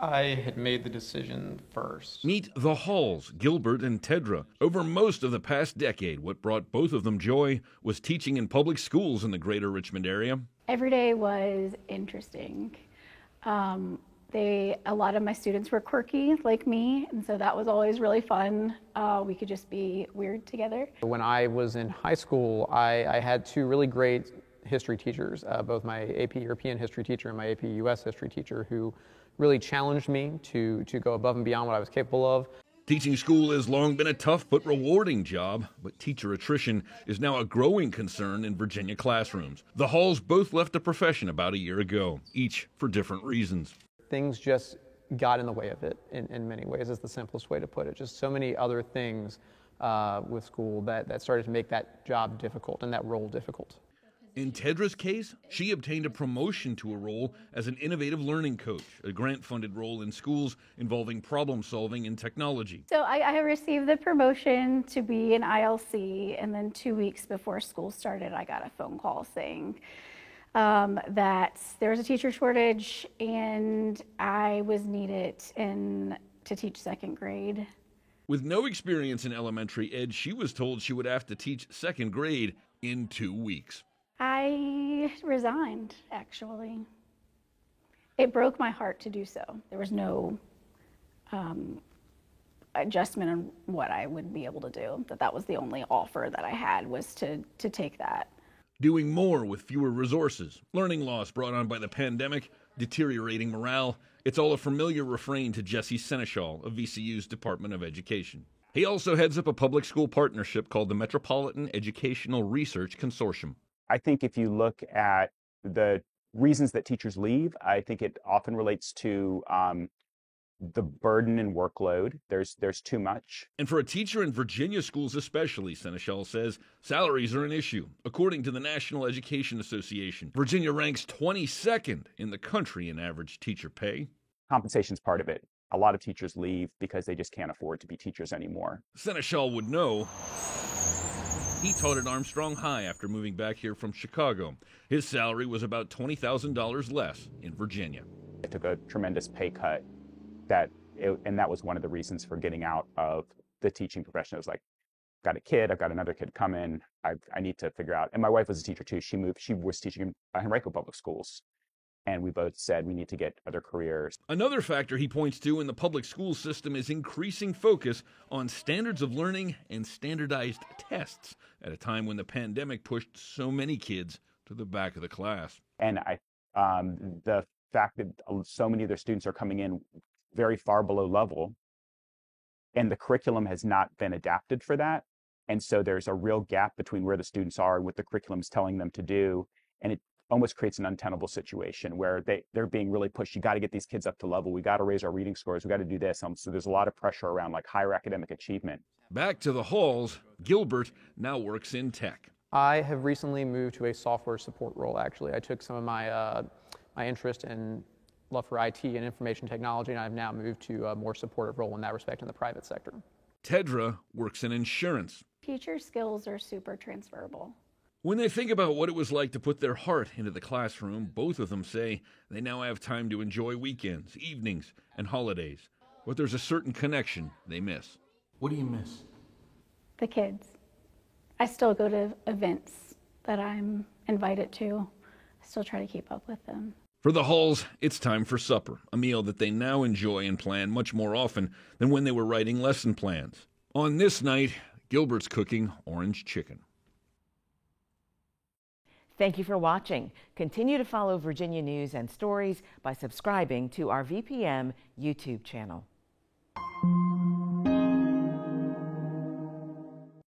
I had made the decision first. Meet the Halls, Gilbert and Tedra. Over most of the past decade, what brought both of them joy was teaching in public schools in the greater Richmond area. Every day was interesting. A lot of my students were quirky like me, and so that was always really fun. We could just be weird together. When I was in high school, I had two really great history teachers, both my AP European history teacher and my AP US history teacher, who really challenged me to go above and beyond what I was capable of. Teaching school has long been a tough but rewarding job, but teacher attrition is now a growing concern in Virginia classrooms. The Halls both left the profession about a year ago, each for different reasons. Things just got in the way of it in many ways, is the simplest way to put it. Just so many other things with school that started to make that job difficult and that role difficult. In Tedra's case, she obtained a promotion to a role as an innovative learning coach, a grant-funded role in schools involving problem-solving and technology. So I received the promotion to be an ILC, and then 2 weeks before school started, I got a phone call saying that there was a teacher shortage and I was needed to teach second grade. With no experience in elementary ed, she was told she would have to teach second grade in 2 weeks. I resigned, actually. It broke my heart to do so. There was no adjustment on what I would be able to do. That was the only offer that I had, was to take that. Doing more with fewer resources, learning loss brought on by the pandemic, deteriorating morale. It's all a familiar refrain to Jesse Seneschal of VCU's Department of Education. He also heads up a public school partnership called the Metropolitan Educational Research Consortium. I think if you look at the reasons that teachers leave, I think it often relates to the burden and workload. There's too much. And for a teacher in Virginia schools especially, Seneschal says, salaries are an issue. According to the National Education Association, Virginia ranks 22nd in the country in average teacher pay. Compensation's part of it. A lot of teachers leave because they just can't afford to be teachers anymore. Seneschal would know. He taught at Armstrong High after moving back here from Chicago. His salary was about $20,000 less in Virginia. I took a tremendous pay cut, and that was one of the reasons for getting out of the teaching profession. I was like, got a kid, I've got another kid coming, I need to figure out. And my wife was a teacher too. She was teaching in Henrico Public Schools. And we both said we need to get other careers. Another factor he points to in the public school system is increasing focus on standards of learning and standardized tests at a time when the pandemic pushed so many kids to the back of the class. And the fact that so many of their students are coming in very far below level, and the curriculum has not been adapted for that. And so there's a real gap between where the students are and what the curriculum is telling them to do. And it almost creates an untenable situation where they're being really pushed. You got to get these kids up to level. We got to raise our reading scores. We got to do this. So there's a lot of pressure around like higher academic achievement. Back to the Halls, Gilbert now works in tech. I have recently moved to a software support role, actually. I took some of my interest and love for IT and information technology, and I've now moved to a more supportive role in that respect in the private sector. Tedra works in insurance. Teacher skills are super transferable. When they think about what it was like to put their heart into the classroom, both of them say they now have time to enjoy weekends, evenings, and holidays. But there's a certain connection they miss. What do you miss? The kids. I still go to events that I'm invited to. I still try to keep up with them. For the Halls, it's time for supper, a meal that they now enjoy and plan much more often than when they were writing lesson plans. On this night, Gilbert's cooking orange chicken. Thank you for watching. Continue to follow Virginia News and Stories by subscribing to our VPM YouTube channel.